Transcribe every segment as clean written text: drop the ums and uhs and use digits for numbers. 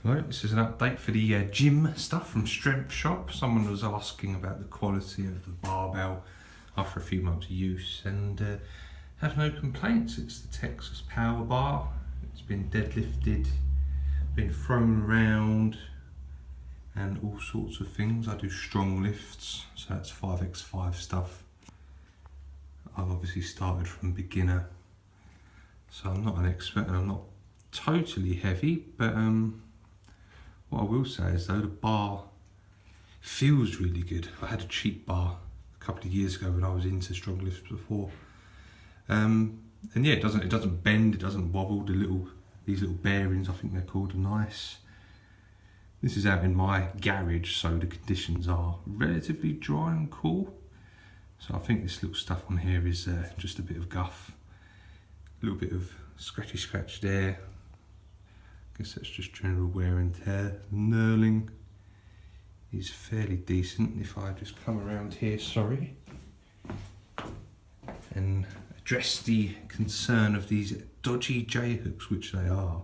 Right, this is an update for the gym stuff from Strength Shop. Someone was asking about the quality of the barbell after a few months of use and had no complaints. It's the Texas Power Bar. It's been deadlifted, been thrown around and all sorts of things. I do strong lifts, so that's 5x5 stuff. I've obviously started from beginner, so I'm not an expert and I'm not totally heavy, but what I will say is though, the bar feels really good. I had a cheap bar a couple of years ago when I was into strong lifts before, and yeah, it doesn't bend, it doesn't wobble. These little bearings, I think they're called, are nice. This is out in my garage, so the conditions are relatively dry and cool. So I think this little stuff on here is just a bit of guff, a little bit of scratchy scratch there. I guess that's just general wear and tear. The knurling is fairly decent. If I just come around here, sorry, and address the concern of these dodgy J-hooks, which they are.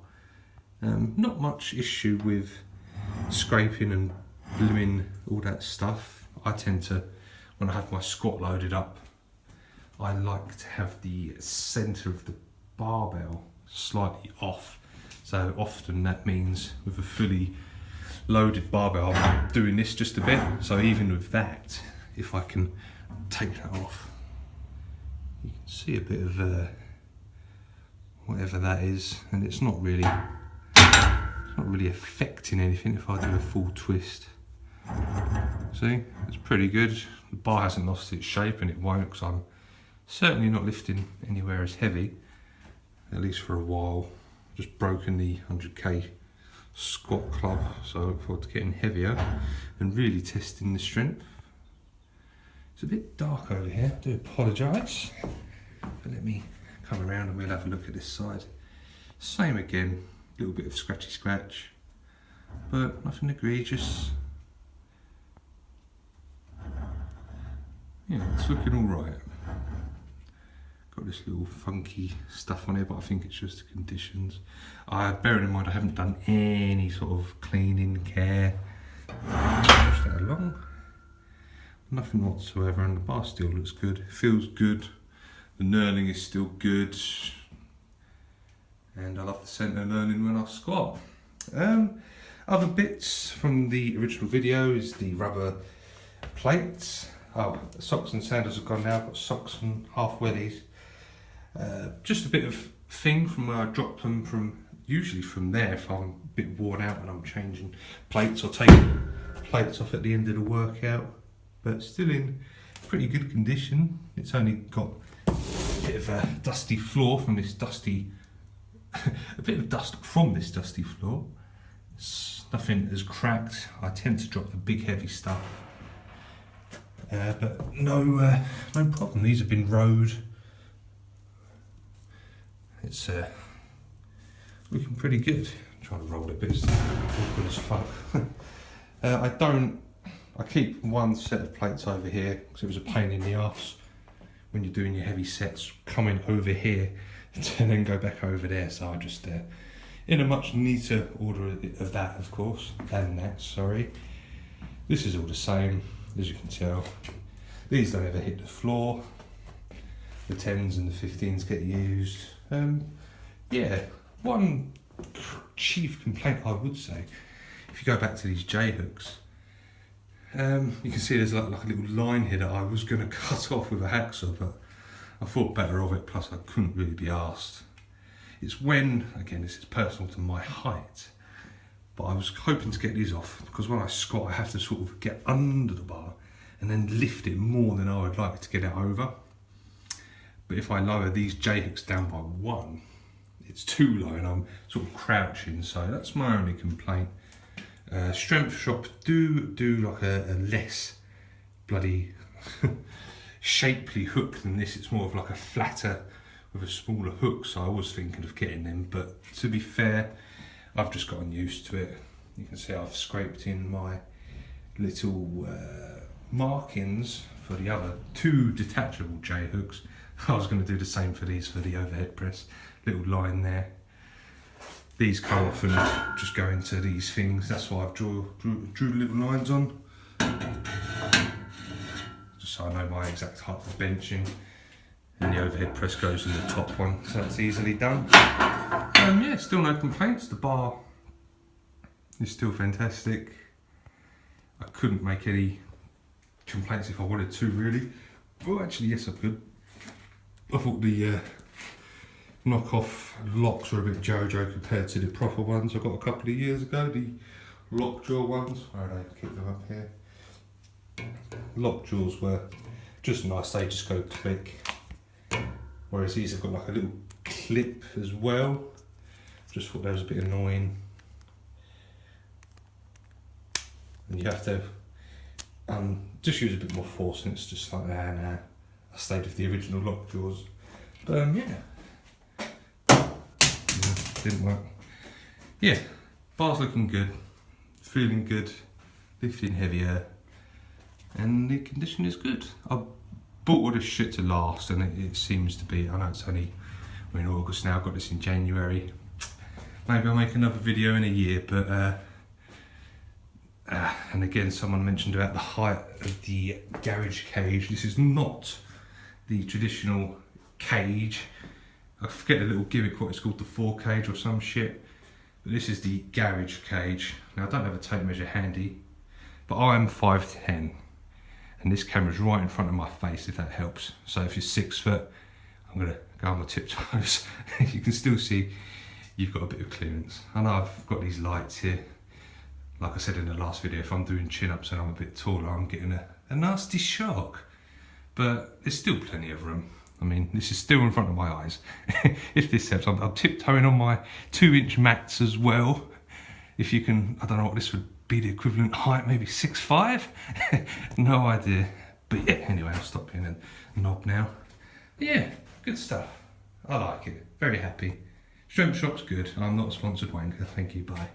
Not much issue with scraping and blooming all that stuff. I tend to, when I have my squat loaded up, I like to have the centre of the barbell slightly off. So often that means with a fully loaded barbell, I'm doing this just a bit. So even with that, if I can take that off, you can see a bit of whatever that is, and it's not really affecting anything if I do a full twist. See, it's pretty good. The bar hasn't lost its shape, and it won't, because I'm certainly not lifting anywhere as heavy, at least for a while. Just broken the 100k squat club, so I look forward to getting heavier and really testing the strength. It's a bit dark over here, I do apologise, but let me come around and we'll have a look at this side. Same again, a little bit of scratchy scratch, but nothing egregious. Yeah, it's looking alright. Got this little funky stuff on here, but I think it's just the conditions. Bearing in mind I haven't done any sort of cleaning care. Push that along. Nothing whatsoever, and the bar still looks good. It feels good. The knurling is still good. And I love the centre knurling when I squat. Other bits from the original video is the rubber plates. Oh, the socks and sandals have gone now. I've got socks and half wellies. Just a bit of thing from where I dropped them from, usually from there if I'm a bit worn out and I'm changing plates or taking plates off at the end of the workout, but still in pretty good condition. It's only got a bit of a dusty floor from this dusty, a bit of dust from this dusty floor. It's nothing as cracked. I tend to drop the big heavy stuff, but no problem. These have been rode. It's looking pretty good. I'm trying to roll it, but it's awkward as fuck. I keep one set of plates over here because it was a pain in the arse when you're doing your heavy sets, coming over here and then go back over there. So I just, in a much neater order of that, of course, than that, sorry. This is all the same, as you can tell. These don't ever hit the floor. The 10s and the 15s get used. Yeah, one chief complaint I would say, if you go back to these J-hooks, you can see there's like a little line here that I was going to cut off with a hacksaw, but I thought better of it, plus I couldn't really be arsed. It's when, again, this is personal to my height, but I was hoping to get these off, because when I squat I have to sort of get under the bar and then lift it more than I would like to get it over. But if I lower these J-hooks down by one, it's too low and I'm sort of crouching, so that's my only complaint. Strength Shop do like a less bloody shapely hook than this. It's more of like a flatter with a smaller hook, so I was thinking of getting them, but to be fair, I've just gotten used to it. You can see I've scraped in my little markings for the other two detachable J-hooks. I was going to do the same for these for the overhead press, little line there. these come off and just go into these things. That's why I've drew little lines on, just so I know my exact height for benching. And the overhead press goes in the top one, so that's easily done. Yeah, still no complaints. The bar is still fantastic. I couldn't make any complaints if I wanted to, really. Well, actually, yes, I could. I thought the knockoff locks were a bit JoJo compared to the proper ones I got a couple of years ago. The lockjaw ones. Where do I keep them up here? Lockjaws were just nice. They just go click. Whereas these have got like a little clip as well. Just thought that was a bit annoying. And you have to just use a bit more force, and it's just like, nah. I stayed with the original lockjaws. But yeah, didn't work. Yeah, bar's looking good, feeling good, lifting heavier, and the condition is good. I bought all this shit to last, and it seems to be. I know it's only, we're in August now, I got this in January. Maybe I'll make another video in a year, but and again, someone mentioned about the height of the garage cage. This is not the traditional cage. I forget the little gimmick, what it's called, the 4 cage or some shit. But this is the garage cage. Now, I don't have a tape measure handy, but I am 5'10", and this camera's right in front of my face, if that helps. So if you're 6 foot, I'm gonna go on my tiptoes. You can still see you've got a bit of clearance. I know I've got these lights here. Like I said in the last video, if I'm doing chin-ups and I'm a bit taller, I'm getting a nasty shock. But there's still plenty of room. I mean, this is still in front of my eyes. If this helps, I'm tiptoeing on my 2-inch mats as well. If you can, I don't know what this would be the equivalent height, maybe 6'5"? No idea. But yeah, anyway, I'll stop being a knob now. But yeah, good stuff. I like it. Very happy. Strength Shop's good. I'm not a sponsored wanker. Thank you, bye.